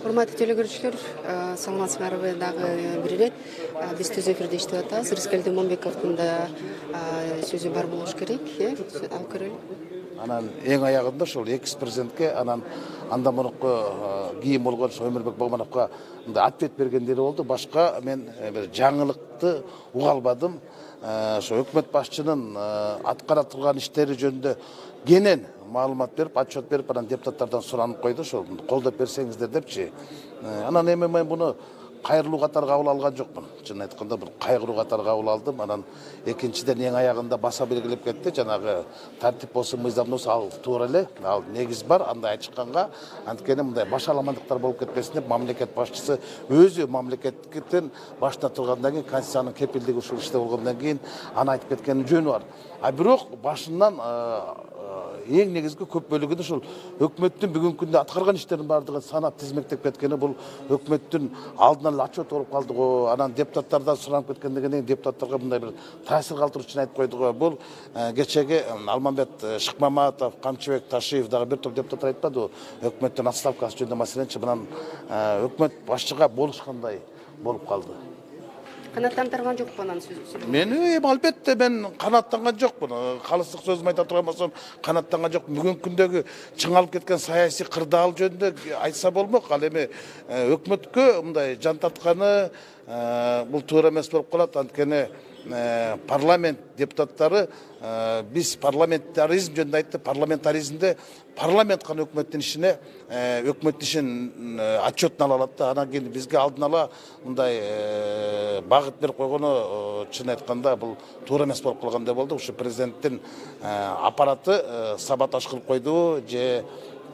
Урматтуу телекөрүүчүлөр, саламатсыздарбы дагы бир ирет. Биз түз эфирде иштеп атабыз. Рыскелди Момбековдун да сөзү бар болуш керек, алып көрөлү. Анан эң аягында ошол экс-президентке анан андан мурунку кийин болгон Өмүрбек Богмановго ответ бергендери болду. Башка мен бир жаңылыкты уга албадым. Ошо өкмөт башчынын аткара турган иштери жөнүндө кенен маалымат берип, отчет берип, анан депутаттардан суранып койду, ошол колдоп берсеңиздер депчи. Анан эми мен буну кайрылуу катары кабыл алган жокмун. Чын айтканда бир кайгыруу катары кабыл алдым. Анан экинчиден эң аягында баса белгилеп кетти. Жанагы тартип болсун, мыйзам болсун, ал туура эле. Ал негиз бар, андай ачыкканга. Анткени мындай башаламандыктар болуп кетпесин деп мамлекет башчысы өзү мамлекеттин башында тургандан кийин Конституциянын кепилдиги ушул иште болгондон кийин аны айтып кеткенин жөнү бар. А бирок башынан эң негизги көп бөлүгүн ушул өкмөттүн бүгүнкү күндө аткарган иштеринин баардыгын санап тизмектеп кеткени бул өкмөттүн алдынан эле отчет болуп калды го. Анан депутаттардан суранып кеткенден кийин депутаттарга мындай бир таасир калтыруу үчүн айтып койду го. Бул кечеги Алмамбет Шыкмаматов, Камчыбек Ташиев дагы бир топ депутаттар айтпадыбы? Өкмөттүн отставкасы жөнүндө маселенчи мынан өкмөт башчыга болушкандай болуп калды. Канаттандырган жокпу анан сөзү? Мен албетте мен канаттанган жокмун. Калыстык сөзүм айта турган болсом, канаттанган жокмун. Бүгүнкү күндөгү чыңалып кеткен саясий кырдаал жөнүндө айтса болмок. Ал эми өкмөткө мындай жан тартканы бул туура эмес болуп калат. Анткени парламент депутаттары биз парламентаризм жөнүндө айтты. Парламентаризмде парламент гана өкмөттүн ишине, өкмөттүн ишин отчетун ала алат да. Анан кийин бизге алдын ала мындай багыт берип койгону чын айтканда бул туура эмес болуп калгандай болду. Ушу президенттин аппараты саботаж кылып койду же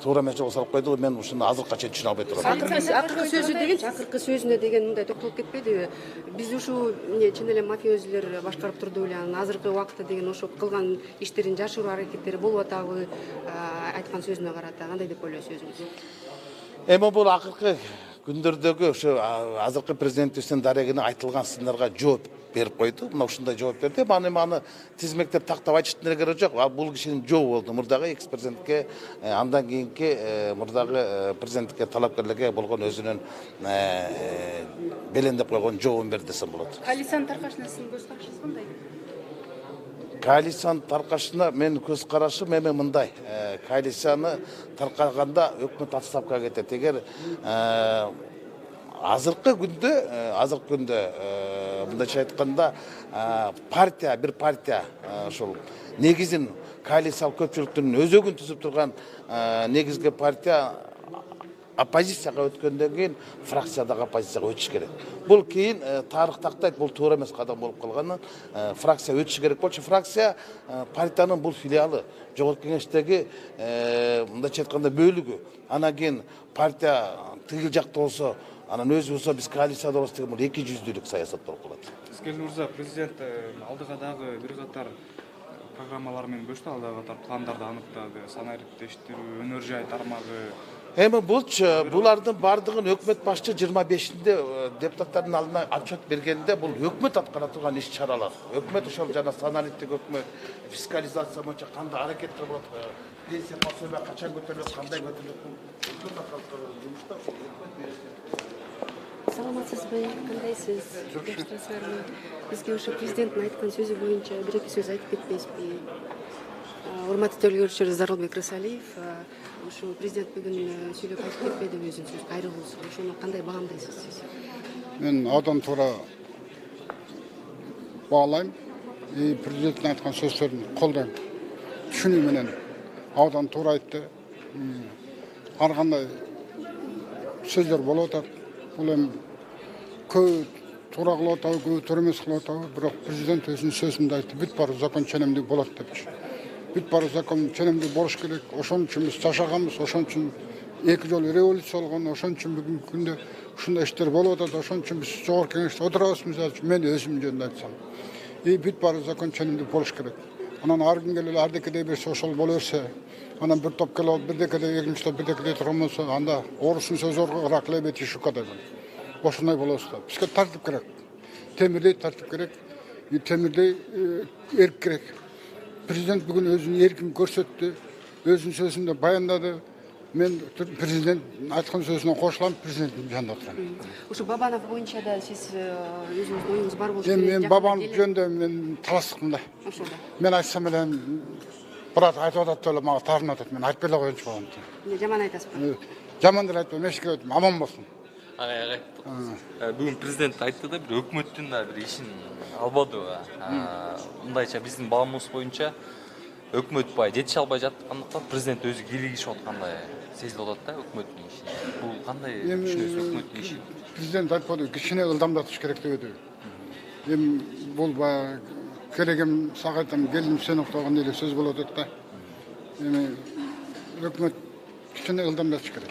туура эмес жолго салып койду. Мен ушуну азыркыга чейин түшүнө албай турам. Акыркы сөзүндө деген мындай токтолуп кетпедиби? Биз ушу чын эле мафиозилер башкарып турду эле, анан азыркы убакытта деген ошо кылган иштерин жашыруу аракеттери болуп атабы? Айткан сөзүнө карата кандай деп ойлойсуз өзүңүз? Эми бул акыркы күндөрдөгү ошо азыркы президентибиздин дарегине айтылган сындарга жооп берип койду. Мына ушундай жооп берди. Аны тизмектеп тактап айтыштын эле кереги жок. Ал бул кишинин жообу болду. Мурдагы экс-президентке, андан кийинки мурдагы президенттикке талапкерлерге болгон өзүнүн белендеп койгон жообун берди десем болот. Коалициянын таркашына сиздин көз карашыңыз кандай? Коалициянын таркашына менин көз карашым эми мындай. Коалицияны таркаганда өкмөт отставкага кетет. Эгер азыркы күндө мындайча айтканда бир партия ошол негизин коалициялык көпчүлүктүн өзөгүн түзүп турган негизги партия оппозицияга өткөндөн кийин фракциядагы оппозицияга өтүш керек. Бул кийин тарых тактайт, бул туура эмес кадам болуп калганын. Фракция өтүшү керек болчу. Фракция партиянын бул филиалы, жогорку кеңештеги мындайча айтканда бөлүгү. Анан кийин партия тигил жакта болсо, анан өзү болсо биз коалицияда болобуз деген бул эки жүздүүлүк саясат болуп калат. Рыскелди мырза, президент алдыга дагы бир катар программалар менен бөлүштү, алдыга катар пландарды аныктады, санаа ириктештирүү, өнөр жай тармагы. Эми булардын бардыгын өкмөт башчы 25-inde депутаттардын алдына отчет бергенде бул өкмөт аткара турган иш чаралар. Өкмөт ошол жана саналиттик өкмөт фискализация боюнча кандай аракеттер болот, пенсия пособия качан көтөрүлөт, кандай көтөрүлөт, өкмөт аткара турган жумушта өкмөт беришет. Саламатсызбы, кандайсыз? Жакшысызбы? Бизге ошо президенттин айткан сөзү боюнча бир-эки сөз айтып кетпейсизби? Урматтуу телекөрүүчүлөр, Зарылбек Рысалиев ушу президент бүгүн сүйлөп айтып кетпедиби өзүнүн сөзүн, кайрылуусун? Ошону кандай баамдайсыз сиз? Мен абдан туура баалайм. Президенттин айткан сөздөрүн колдойм. Түшүнүү менен абдан туура айтты. Ар кандай сөздөр болуп атат. Бул эми көбү туура кылып атабы, көбү туура эмес кылып атабы, бирок президент өзүнүн сөзүндө айтты, бүт баары закон ченемдүү болот депчи. Бүт баары закон ченемдүү болуш керек. Ошон үчүн биз жашаганбыз, ошон үчүн эки жолу революция болгон, ошон үчүн бүгүнкү күндө ушундай иштер болуп атат, ошон үчүн биз жогорку кеңеште отурабыз, мисалы үчүн мен өзүм жөнүндө айтсам. Бүт баары закон ченемдүү болуш керек. Анан ар ким келип ардекедей берсе ошол боло берсе, анан бир топ келип бирдекедей, экинчи топ бирдекедей турган болсо, анда орустун сөзү оргураак лебети шукадай болот. Ошондой болобуз да. Бизге тартип керек. Темирдей тартип керек. Темирдей эрк керек. Президент бүгүн өзүнүн эркин көрсөттү, өзүнүн сөзүндө баяндады. Мен президент айтқан сөзіне қосыламын, президенттің жанында отырамын. Ушу Бабанов боюнча да сиз өзүңүздүн оюңуз бар болушу Мен Бабанов жөнінде мен таластықпын да. Ошол да. Мен айтсам эле брат айтып атат эле мага таарынып атат. Мен айтпай эле коеюнчу болом. Жаман айтасызбы? Жаман деле айтпайм, эшикке өтүм, аман болсун. Агай. Бүгүн президент айтты да, бир өкмөттүн да бир ишин албадыбы. Мындайча биздин баамыбыз боюнча өкмөт бай жетише албай жаткандыктан президент өзү кийлигишип аткандай сезилип атат да өкмөттүн ишин. Бул кандай түшүнөсүз өкмөттүн ишин? Президент айтпады, кичине ылдамдатыш керек деп еді. Эми бул баягы керегем сагайтам келдим сен уктаган эле сөз болуп атат да. Эми өкмөт кичине ылдамдатыш керек.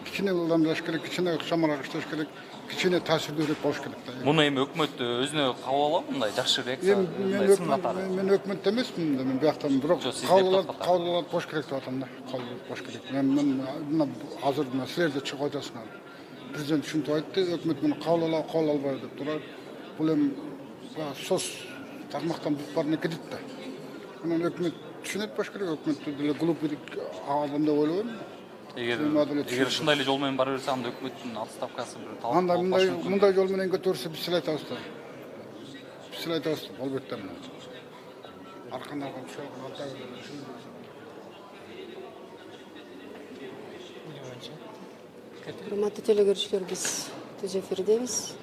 Кичине ылдамдатыш керек, кичине ыкчамыраак иштеш керек, кичине таасирдүүрөөк болуш керек да. Муну эми өкмөт өзүнө кабыл алабы мындай жакшы реакция? Мен өкмөт эмесмин да, мен бияктан бирок кабыл алып коюш керек деп атам да. Кабыл алып коюш керек. Мен азыр силерде чыгып атасыңар. Президент ушинтип айтты, өкмөт муну кабыл албайбы деп турат. Бул эми сос тармактан бүт барына кетет да. Анан өкмөт түшүнөт болуш керек, өкмөттү деле глупый адам деп ойлойм. Эгер ушундай эле жол менен бара берсе, анда өкмөттүн отставкасы бир талап. Анда мындай жол менен көтөрүлсө биз силе айтабыз да. Биз силе айтабыз, болбойт да мына. Аркандарга түшөп ата. Урматтуу телекөрүүчүлөр, биз түз эфирдебиз.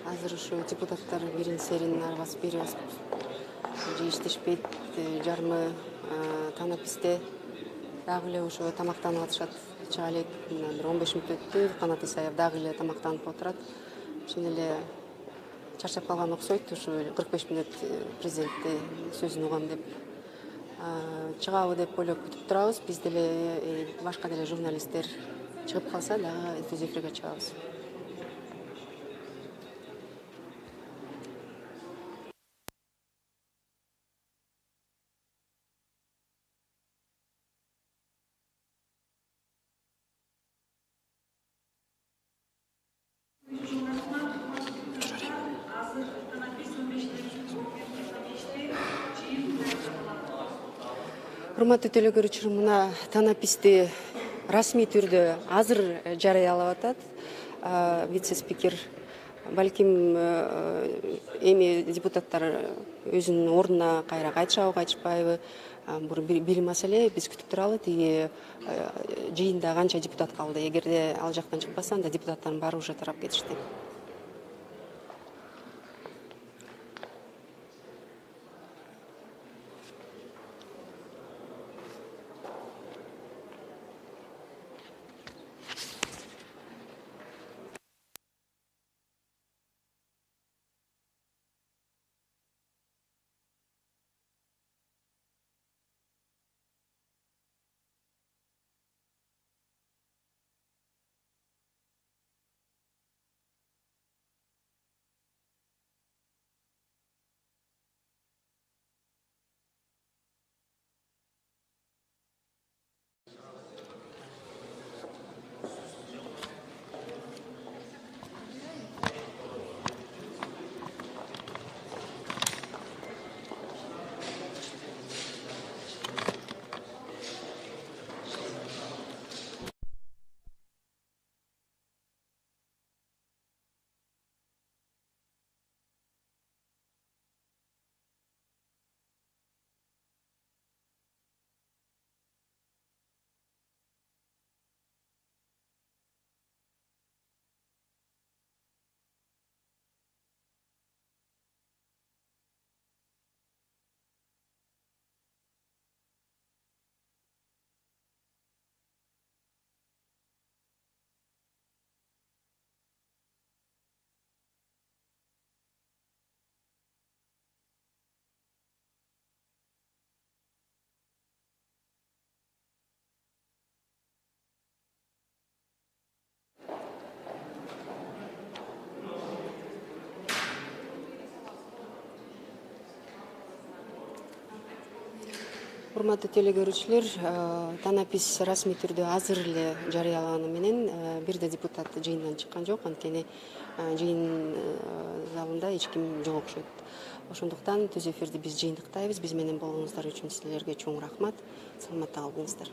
Азыр ушу депутаттар бирин серин арбасып берип атышат. Жыйыштешпейт, жарымы танаписте дагы эле ушу тамактанып атышат. Чыга элек, мына 15 мүнөт өттү, Канат Исаев дагы эле тамактанып отурат. Чын эле чарчап калган окшойт, ушу 45 мүнөт президентти сөзүн угам деп. Чыгабы деп ойлоп күтүп турабыз. Биз деле башка деле журналисттер чыгып калса дагы түз эфирге чыгабыз. Урматтуу телекөрүүчүлөр, мына танаписти расмий түрдө азыр жарыялап атат. Вице-спикер, балким эми депутаттар өзүнүн ордуна кайра кайтышабы, кайтышпайбы, бул бир маселе, биз күтүп туралы. Тиги жыйында канча депутат калды? Эгерде ал жактан чыкпаса, анда депутаттардын баары уже тарап кетишти. Урматтуу телекөрүүчүлөр, танапис расмий түрдө азыр эле жарыялаганы менен бир да депутат жыйындан чыккан жок, анткени жыйын залында эч ким жок окшойт. Ошондуктан түз эфирди биз жыйынтыктайбыз. Биз менен болгонуңуздар үчүн силерге чоң рахмат. Саламатта калыңыздар.